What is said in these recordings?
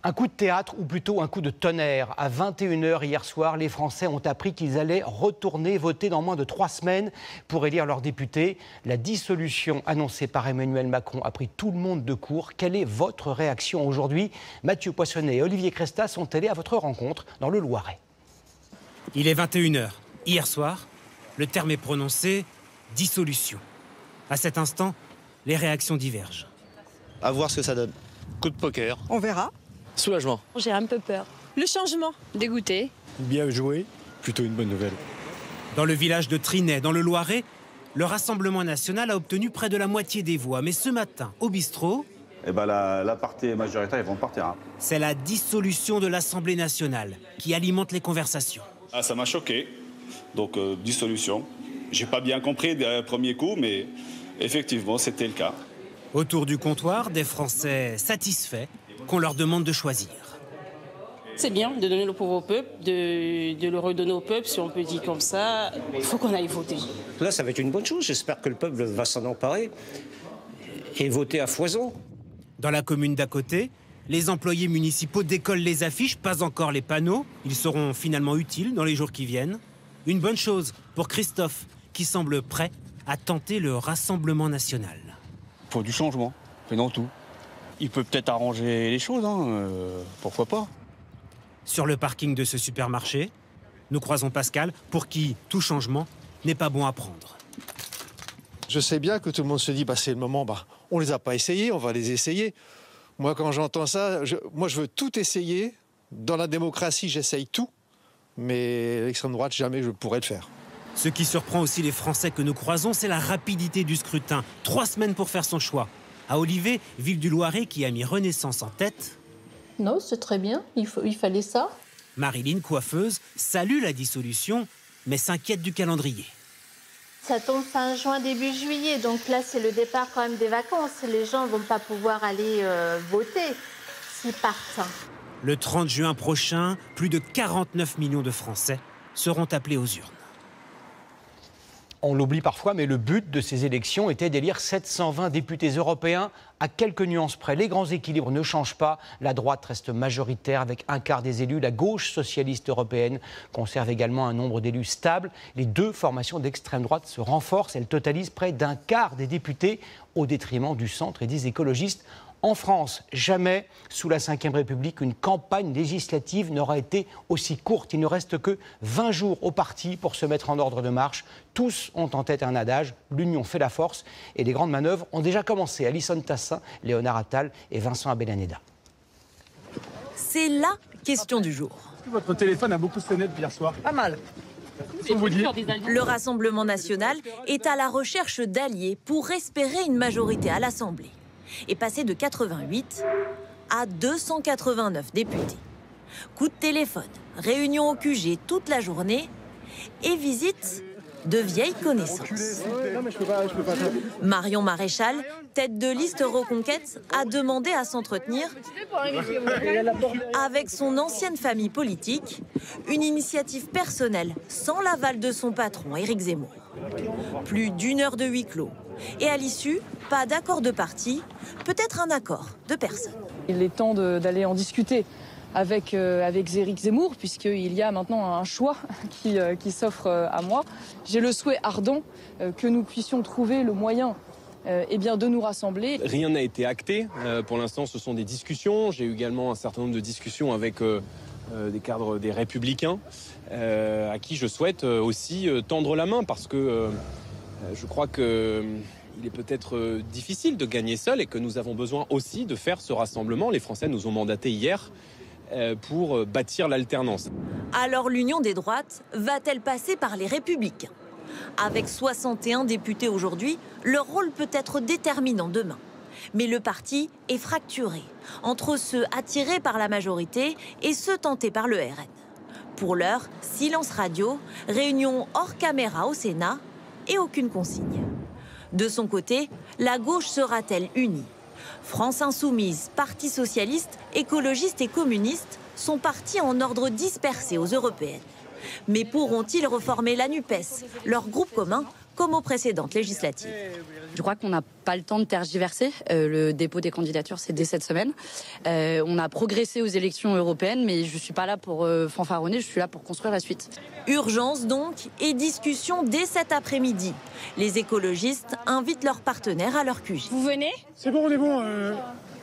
Un coup de théâtre ou plutôt un coup de tonnerre. À 21 h hier soir, les Français ont appris qu'ils allaient retourner voter dans moins de 3 semaines pour élire leurs députés. La dissolution annoncée par Emmanuel Macron a pris tout le monde de court. Quelle est votre réaction aujourd'hui? Mathieu Poissonnet et Olivier Cresta sont allés à votre rencontre dans le Loiret. Il est 21 h. Hier soir, le terme est prononcé, dissolution. À cet instant, les réactions divergent. À voir ce que ça donne. Coup de poker. On verra. Soulagement. J'ai un peu peur. Le changement. Dégoûté. Bien joué. Plutôt une bonne nouvelle. Dans le village de Trinay, dans le Loiret, le Rassemblement national a obtenu près de la moitié des voix. Mais ce matin, au bistrot, la partie majoritaire, ils vont partir. Hein. C'est la dissolution de l'Assemblée nationale qui alimente les conversations. Ah, ça m'a choqué. Donc, dissolution. J'ai pas bien compris du premier coup, mais effectivement, c'était le cas. Autour du comptoir, des Français satisfaits qu'on leur demande de choisir. C'est bien de donner le pouvoir au peuple, de le redonner au peuple, si on peut dire comme ça. Il faut qu'on aille voter. Là, ça va être une bonne chose. J'espère que le peuple va s'en emparer et voter à foison. Dans la commune d'à côté, les employés municipaux décollent les affiches, pas encore les panneaux. Ils seront finalement utiles dans les jours qui viennent. Une bonne chose pour Christophe, qui semble prêt à tenter le Rassemblement national. Il faut du changement, c'est dans tout. Il peut peut-être arranger les choses, pourquoi pas. Sur le parking de ce supermarché, nous croisons Pascal, pour qui tout changement n'est pas bon à prendre. Je sais bien que tout le monde se dit, c'est le moment, on les a pas essayés, on va les essayer. Moi, quand j'entends ça, je veux tout essayer. Dans la démocratie, j'essaye tout. Mais l'extrême droite, jamais je pourrais le faire. Ce qui surprend aussi les Français que nous croisons, c'est la rapidité du scrutin. 3 semaines pour faire son choix. À Olivet, ville du Loiret qui a mis Renaissance en tête. Non, c'est très bien, il fallait ça. Marilyn, coiffeuse, salue la dissolution, mais s'inquiète du calendrier. Ça tombe fin juin, début juillet, donc là c'est le départ quand même des vacances. Les gens ne vont pas pouvoir aller voter s'ils partent. Le 30 juin prochain, plus de 49 millions de Français seront appelés aux urnes. On l'oublie parfois, mais le but de ces élections était d'élire 720 députés européens. À quelques nuances près, les grands équilibres ne changent pas. La droite reste majoritaire avec un quart des élus. La gauche socialiste européenne conserve également un nombre d'élus stable. Les deux formations d'extrême droite se renforcent. Elles totalisent près d'un quart des députés au détriment du centre et des écologistes. En France, jamais, sous la Ve République, une campagne législative n'aura été aussi courte. Il ne reste que 20 jours au parti pour se mettre en ordre de marche. Tous ont en tête un adage, l'union fait la force. Et les grandes manœuvres ont déjà commencé. Alison Tassin, Léonard Attal et Vincent Abelaneda. C'est la question du jour. Votre téléphone a beaucoup sonné depuis hier soir. Pas mal. Le Rassemblement national est à la recherche d'alliés pour espérer une majorité à l'Assemblée. Et passer de 88 à 289 députés. Coup de téléphone, réunion au QG toute la journée et visite de vieilles connaissances. Marion Maréchal, tête de liste Reconquête, a demandé à s'entretenir avec son ancienne famille politique, une initiative personnelle sans l'aval de son patron Éric Zemmour. Plus d'1 heure de huis clos. Et à l'issue, pas d'accord de parti, peut-être un accord de personne. Il est temps d'aller en discuter avec Éric Zemmour, puisqu'il y a maintenant un choix qui s'offre à moi. J'ai le souhait ardent que nous puissions trouver le moyen de nous rassembler. Rien n'a été acté. Pour l'instant, ce sont des discussions. J'ai eu également un certain nombre de discussions avec des cadres des Républicains, à qui je souhaite aussi tendre la main, parce que je crois qu'il est peut-être difficile de gagner seul et que nous avons besoin aussi de faire ce rassemblement. Les Français nous ont mandatés hier pour bâtir l'alternance. Alors l'union des droites va-t-elle passer par les Républicains? Avec 61 députés aujourd'hui, leur rôle peut être déterminant demain. Mais le parti est fracturé entre ceux attirés par la majorité et ceux tentés par le RN. Pour l'heure, silence radio, réunion hors caméra au Sénat et aucune consigne. De son côté, la gauche sera-t-elle unie? France Insoumise, Parti Socialiste, Écologiste et Communiste sont partis en ordre dispersé aux européennes. Mais pourront-ils reformer la NUPES, leur groupe commun, comme aux précédentes législatives? Je crois qu'on n'a pas le temps de tergiverser. Le dépôt des candidatures, c'est dès cette semaine. On a progressé aux élections européennes, mais je ne suis pas là pour fanfaronner, je suis là pour construire la suite. Urgence donc et discussion dès cet après-midi. Les écologistes invitent leurs partenaires à leur QG. Vous venez? C'est bon, on est bon.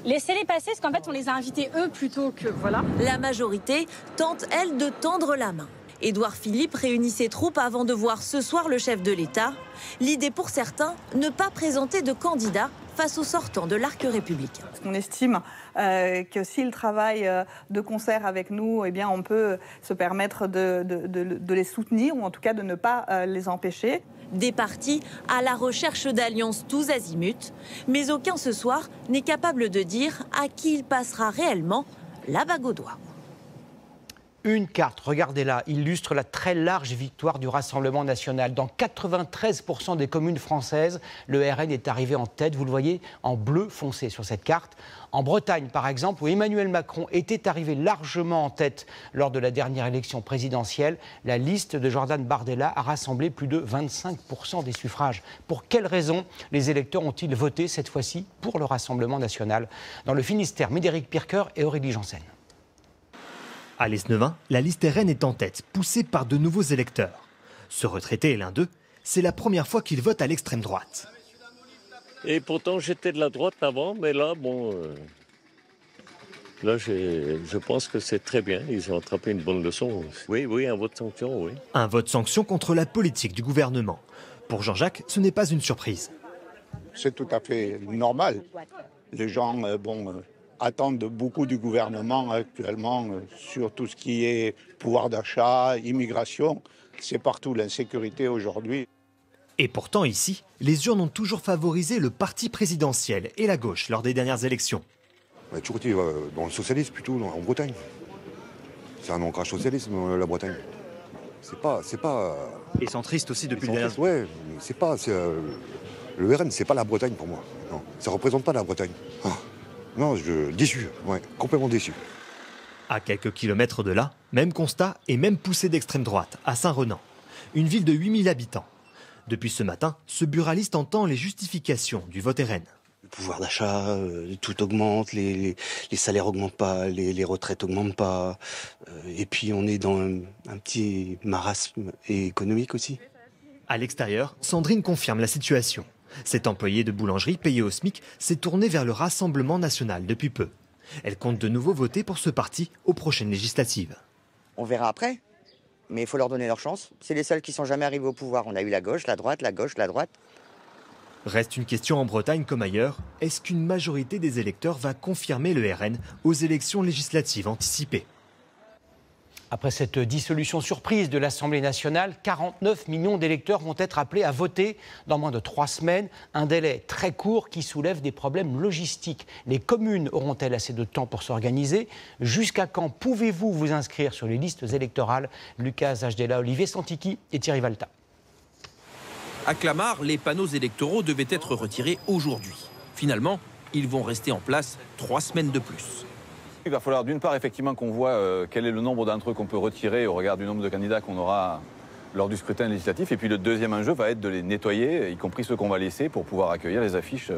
Laissez-les passer, parce qu'en fait, on les a invités eux plutôt que... Voilà. La majorité tente, elle, de tendre la main. Édouard Philippe réunit ses troupes avant de voir ce soir le chef de l'État. L'idée pour certains, ne pas présenter de candidat face aux sortants de l'arc républicain. On estime que s'ils travaillent de concert avec nous, eh bien, on peut se permettre de les soutenir, ou en tout cas de ne pas les empêcher. Des partis à la recherche d'alliances tous azimuts, mais aucun ce soir n'est capable de dire à qui il passera réellement la bague au doigt. Une carte, regardez-la, illustre la très large victoire du Rassemblement national. Dans 93% des communes françaises, le RN est arrivé en tête, vous le voyez, en bleu foncé sur cette carte. En Bretagne, par exemple, où Emmanuel Macron était arrivé largement en tête lors de la dernière élection présidentielle, la liste de Jordan Bardella a rassemblé plus de 25% des suffrages. Pour quelles raisons les électeurs ont-ils voté cette fois-ci pour le Rassemblement national? Dans le Finistère, Médéric Pirker et Aurélie Janssen. À l'Esnevin, la liste RN est en tête, poussée par de nouveaux électeurs. Ce retraité est l'un d'eux. C'est la première fois qu'il vote à l'extrême droite. Et pourtant, j'étais de la droite avant, mais là, bon... Là, je pense que c'est très bien. Ils ont attrapé une bonne leçon. Oui, un vote sanction, oui. Un vote sanction contre la politique du gouvernement. Pour Jean-Jacques, ce n'est pas une surprise. C'est tout à fait normal. Les gens, attendent beaucoup du gouvernement actuellement sur tout ce qui est pouvoir d'achat, immigration. C'est partout l'insécurité aujourd'hui. Et pourtant ici, les urnes ont toujours favorisé le parti présidentiel et la gauche lors des dernières élections. On a toujours été dans le socialisme plutôt, en Bretagne. C'est un ancrage socialisme, la Bretagne. C'est pas... Et centriste aussi depuis le dernier... Ouais, c'est pas... le RN, c'est pas la Bretagne pour moi. Non, ça représente pas la Bretagne. Ah. Non, déçu, ouais, complètement déçu. À quelques kilomètres de là, même constat et même poussée d'extrême droite, à Saint-Renan. Une ville de 8000 habitants. Depuis ce matin, ce buraliste entend les justifications du vote RN. Le pouvoir d'achat, tout augmente, les salaires augmentent pas, les retraites augmentent pas. Et puis on est dans un petit marasme économique aussi. À l'extérieur, Sandrine confirme la situation. Cette employée de boulangerie payée au SMIC s'est tournée vers le Rassemblement national depuis peu. Elle compte de nouveau voter pour ce parti aux prochaines législatives. On verra après, mais il faut leur donner leur chance. C'est les seuls qui ne sont jamais arrivés au pouvoir. On a eu la gauche, la droite, la gauche, la droite. Reste une question en Bretagne comme ailleurs. Est-ce qu'une majorité des électeurs va confirmer le RN aux élections législatives anticipées ? Après cette dissolution surprise de l'Assemblée nationale, 49 millions d'électeurs vont être appelés à voter dans moins de 3 semaines. Un délai très court qui soulève des problèmes logistiques. Les communes auront-elles assez de temps pour s'organiser? Jusqu'à quand pouvez-vous vous inscrire sur les listes électorales? Lucas Ajdela, Olivier Santiki et Thierry Valta. À Clamart, les panneaux électoraux devaient être retirés aujourd'hui. Finalement, ils vont rester en place 3 semaines de plus. Il va falloir d'une part effectivement qu'on voit quel est le nombre d'entre eux qu'on peut retirer au regard du nombre de candidats qu'on aura lors du scrutin législatif. Et puis le deuxième enjeu va être de les nettoyer, y compris ceux qu'on va laisser pour pouvoir accueillir les affiches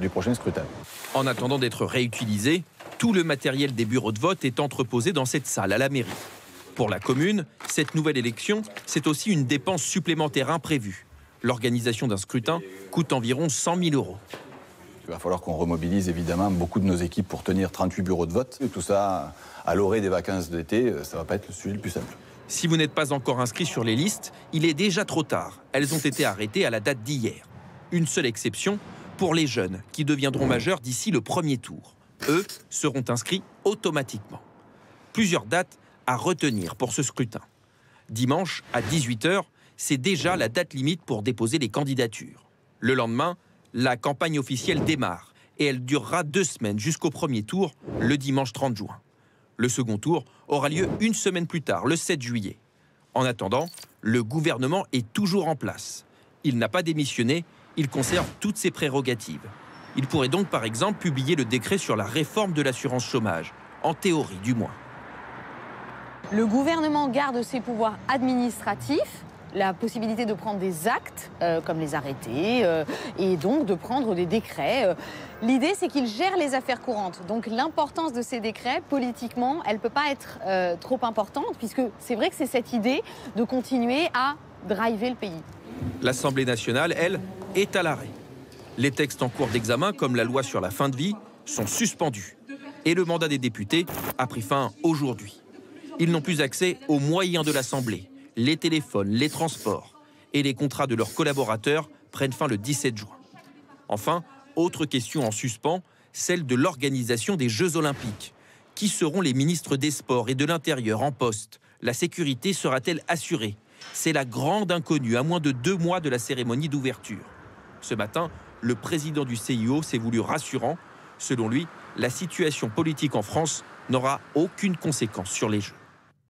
du prochain scrutin. En attendant d'être réutilisé, tout le matériel des bureaux de vote est entreposé dans cette salle à la mairie. Pour la commune, cette nouvelle élection, c'est aussi une dépense supplémentaire imprévue. L'organisation d'un scrutin coûte environ 100 000 €. Il va falloir qu'on remobilise évidemment beaucoup de nos équipes pour tenir 38 bureaux de vote. Et tout ça, à l'orée des vacances d'été, ça ne va pas être le sujet le plus simple. Si vous n'êtes pas encore inscrit sur les listes, il est déjà trop tard. Elles ont été arrêtées à la date d'hier. Une seule exception, pour les jeunes qui deviendront majeurs d'ici le premier tour. Eux seront inscrits automatiquement. Plusieurs dates à retenir pour ce scrutin. Dimanche, à 18 h, c'est déjà la date limite pour déposer les candidatures. Le lendemain, la campagne officielle démarre et elle durera 2 semaines jusqu'au premier tour, le dimanche 30 juin. Le second tour aura lieu 1 semaine plus tard, le 7 juillet. En attendant, le gouvernement est toujours en place. Il n'a pas démissionné, il conserve toutes ses prérogatives. Il pourrait donc par exemple publier le décret sur la réforme de l'assurance chômage, en théorie du moins. Le gouvernement garde ses pouvoirs administratifs, la possibilité de prendre des actes, comme les arrêtés, et donc de prendre des décrets. L'idée, c'est qu'il gère les affaires courantes. Donc l'importance de ces décrets, politiquement, elle ne peut pas être trop importante, puisque c'est vrai que c'est cette idée de continuer à driver le pays. L'Assemblée nationale, elle, est à l'arrêt. Les textes en cours d'examen, comme la loi sur la fin de vie, sont suspendus. Et le mandat des députés a pris fin aujourd'hui. Ils n'ont plus accès aux moyens de l'Assemblée. Les téléphones, les transports et les contrats de leurs collaborateurs prennent fin le 17 juin. Enfin, autre question en suspens, celle de l'organisation des Jeux Olympiques. Qui seront les ministres des Sports et de l'Intérieur en poste? La sécurité sera-t-elle assurée? C'est la grande inconnue à moins de 2 mois de la cérémonie d'ouverture. Ce matin, le président du CIO s'est voulu rassurant. Selon lui, la situation politique en France n'aura aucune conséquence sur les Jeux.